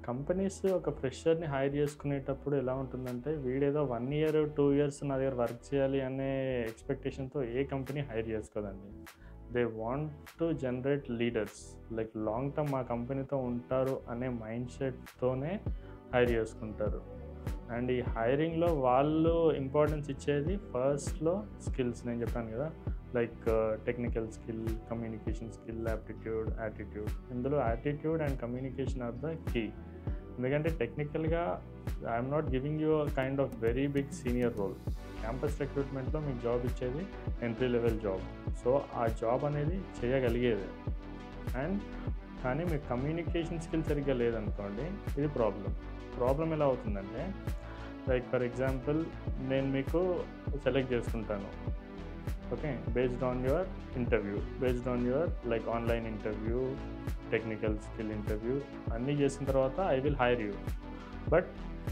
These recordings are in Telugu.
కంపెనీస్ ఒక ఫ్రెషర్‌ని హైర్ చేసుకునేటప్పుడు ఎలా ఉంటుందంటే, వీడేదో 1 ఇయర్, 2 ఇయర్స్ నా దగ్గర వర్క్ చేయాలి అనే ఎక్స్‌పెక్టేషన్‌తో ఏ కంపెనీ హైర్ చేసుకోదండి. They want to generate leaders. Like long term మా కంపెనీతో ఉంటారు అనే మైండ్ సెట్‌తోనే హైర్ చేసుకుంటారు. అండ్ ఈ హైరింగ్‌లో వాళ్ళు ఇంపార్టెన్స్ ఇచ్చేది ఫస్ట్‌లో స్కిల్స్. నేను చెప్పాను కదా! Like technical skill, communication skill, aptitude, attitude. ఇందులో attitude and communication are the key. ఎందుకంటే టెక్నికల్‌గా I'm not giving you kind of very big senior role. Campus రిక్రూట్మెంట్‌లో మీకు జాబ్ ఇచ్చేది ఎంట్రీ లెవెల్ జాబ్. సో ఆ జాబ్ అనేది చేయగలిగేదే. అండ్ కానీ మీకు కమ్యూనికేషన్ స్కిల్ సరిగ్గా లేదనుకోండి, ఇది ప్రాబ్లం ఎలా అవుతుందంటే, లైక్ ఫర్ ఎగ్జాంపుల్ నేను మీకు సెలెక్ట్ చేసుకుంటాను. Okay, based on your interview, based on your like online interview, technical skill interview అన్నీ చేసిన తర్వాత I will hire you. But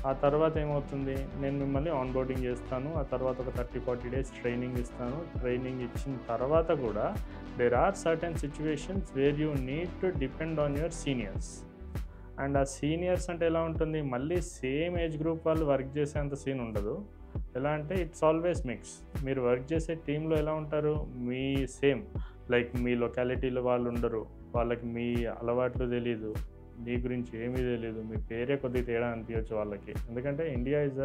ఆ తర్వాత ఏమవుతుంది, నేను మిమ్మల్ని ఆన్బోర్డింగ్ చేస్తాను. ఆ తర్వాత ఒక 30-40 డేస్ ట్రైనింగ్ ఇస్తాను. ట్రైనింగ్ ఇచ్చిన తర్వాత కూడా there are certain situations where you need to depend on your seniors. And ఆ సీనియర్స్ అంటే ఎలా ఉంటుంది, మళ్ళీ సేమ్ ఏజ్ గ్రూప్ వాళ్ళు వర్క్ చేసేంత సీన్ ఉండదు. ఎలా అంటే ఇట్స్ ఆల్వేస్ మిక్స్. మీరు వర్క్ చేసే టీంలో ఎలా ఉంటారు, మీ సేమ్ లైక్ మీ లొకాలిటీలో వాళ్ళు ఉండరు. వాళ్ళకి మీ అలవాట్లు తెలీదు, మీ గురించి ఏమీ తెలీదు, మీ పేరే కొద్దిగా తేడా అనిపించచ్చు వాళ్ళకి. ఎందుకంటే India is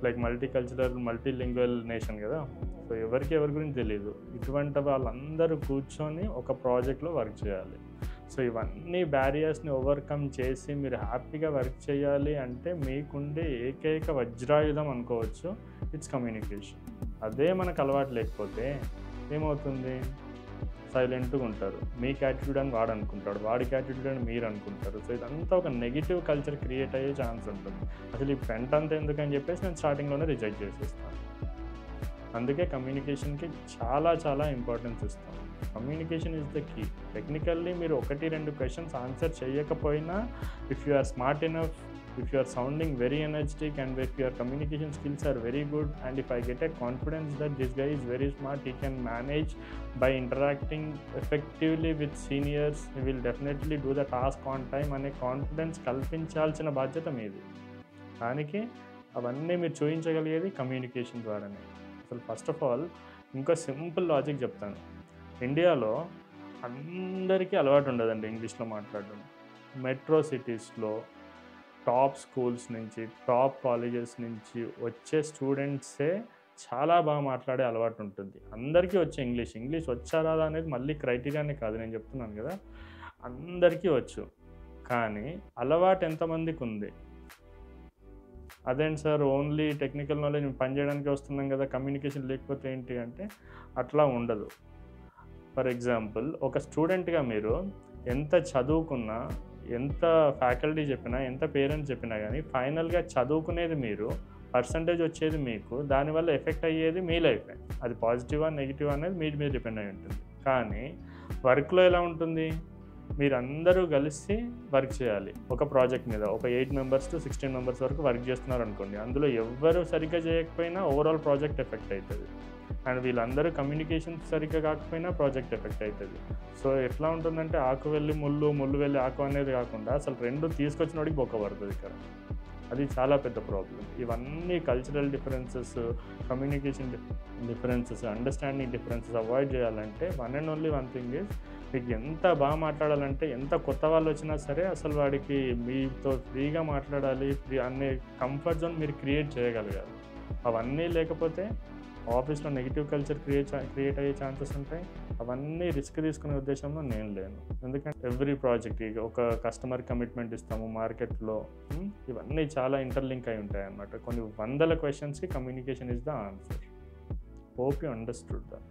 like multi cultural, multi lingual nation కదా. సో ఎవరి గురించి తెలియదు. ఇటువంటి వాళ్ళందరూ కూర్చొని ఒక ప్రాజెక్ట్లో వర్క్ చేయాలి. సో ఇవన్నీ బ్యారియర్స్ని ఓవర్కమ్ చేసి మీరు హ్యాపీగా వర్క్ చేయాలి అంటే మీకుండే ఏకైక వజ్రాయుధం అనుకోవచ్చు, ఇట్స్ కమ్యూనికేషన్. అదే మనకు అలవాటు లేకపోతే ఏమవుతుంది, సైలెంట్గా ఉంటారు. మీకు యాటిట్యూడ్ అని వాడు అనుకుంటాడు, వాడికి యాటిట్యూడ్ అని మీరు అనుకుంటారు. సో ఇదంతా ఒక నెగిటివ్ కల్చర్ క్రియేట్ అయ్యే ఛాన్స్ ఉంటుంది. అసలు ఈ ఫ్రంట్ అంతా ఎందుకని చెప్పేసి నేను స్టార్టింగ్లోనే రిజెక్ట్ చేసేస్తాను. అందుకే కమ్యూనికేషన్కి చాలా ఇంపార్టెన్స్ ఇస్తాం. Communication is the key. Technically మీరు 1-2 క్వశ్చన్స్ ఆన్సర్ చేయకపోయినా, if you are smart enough, if you are sounding very energetic and if your communication skills are very good, and if I get a confidence that this guy is very smart, he can manage by interacting effectively with seniors, he will definitely do the task on time అనే కాన్ఫిడెన్స్ కల్పించాల్సిన బాధ్యత మీది. దానికి అవన్నీ మీరు చూపించగలిగేది కమ్యూనికేషన్ ద్వారానే. అసలు ఫస్ట్ ఆఫ్ ఆల్ ఇంకో సింపుల్ లాజిక్ చెప్తాను. ఇండియాలో అందరికీ అలవాటు ఉండదండి ఇంగ్లీష్లో మాట్లాడడం. మెట్రో సిటీస్లో టాప్ స్కూల్స్ నుంచి, టాప్ కాలేజెస్ నుంచి వచ్చే స్టూడెంట్సే చాలా బాగా మాట్లాడే అలవాటు ఉంటుంది. అందరికీ వచ్చే ఇంగ్లీష్ వచ్చా రాదా అనేది మళ్ళీ క్రైటీరియానే కాదు, నేను చెప్తున్నాను కదా, అందరికీ వచ్చు. కానీ అలవాటు ఎంతమందికి ఉంది? అదేంటి సార్, ఓన్లీ టెక్నికల్ నాలెడ్జ్ పని చేయడానికి వస్తున్నాం కదా, కమ్యూనికేషన్ లేకపోతే ఏంటి అంటే అట్లా ఉండదు. ఫర్ ఎగ్జాంపుల్, ఒక స్టూడెంట్గా మీరు ఎంత చదువుకున్నా, ఎంత ఫ్యాకల్టీ చెప్పినా, ఎంత పేరెంట్స్ చెప్పినా కానీ ఫైనల్గా చదువుకునేది మీరు, పర్సంటేజ్ వచ్చేది మీకు, దానివల్ల ఎఫెక్ట్ అయ్యేది మీ లైఫే. అది పాజిటివా నెగిటివ్ అనేది మీరు మీద డిపెండ్ అయి ఉంటుంది. కానీ వర్క్లో ఎలా ఉంటుంది, మీరందరూ కలిసి వర్క్ చేయాలి ఒక ప్రాజెక్ట్ మీద. ఒక 8 మెంబర్స్ టు 16 మెంబర్స్ వరకు వర్క్ చేస్తున్నారు అనుకోండి. అందులో ఎవ్వరు సరిగ్గా చేయకపోయినా ఓవరాల్ ప్రాజెక్ట్ ఎఫెక్ట్ అవుతుంది. అండ్ వీళ్ళందరూ కమ్యూనికేషన్ సరిగ్గా కాకపోయినా ప్రాజెక్ట్ ఎఫెక్ట్ అవుతుంది. సో ఎట్లా ఉంటుందంటే ఆకు వెళ్ళి ముళ్ళు, ముళ్ళు వెళ్ళి ఆకు అనేది కాకుండా అసలు రెండు తీసుకొచ్చిన వాడికి బొక్క పడుతుంది ఇక్కడ. అది చాలా పెద్ద ప్రాబ్లం. ఇవన్నీ cultural differences, communication differences, understanding differences avoid చేయాలంటే one and only one thing is, మీకు ఎంత బాగా మాట్లాడాలంటే, ఎంత కొత్త వాళ్ళు వచ్చినా సరే అసలు వాడికి మీతో ఫ్రీగా మాట్లాడాలి, అనే కంఫర్ట్ జోన్ మీరు క్రియేట్ చేయగలగాలి. అవన్నీ లేకపోతే ఆఫీస్లో నెగిటివ్ కల్చర్ క్రియేట్ అయ్యే ఛాన్సెస్ ఉంటాయి. అవన్నీ రిస్క్ తీసుకునే ఉద్దేశంలో నేను లేను. ఎందుకంటే ఎవ్రీ ప్రాజెక్ట్కి ఒక కస్టమర్ కమిట్మెంట్ ఇస్తాము మార్కెట్లో. ఇవన్నీ చాలా ఇంటర్లింక్ అయి ఉంటాయి అన్నమాట. కొన్ని వందల క్వశ్చన్స్కి communication is the answer. Hope you understood that.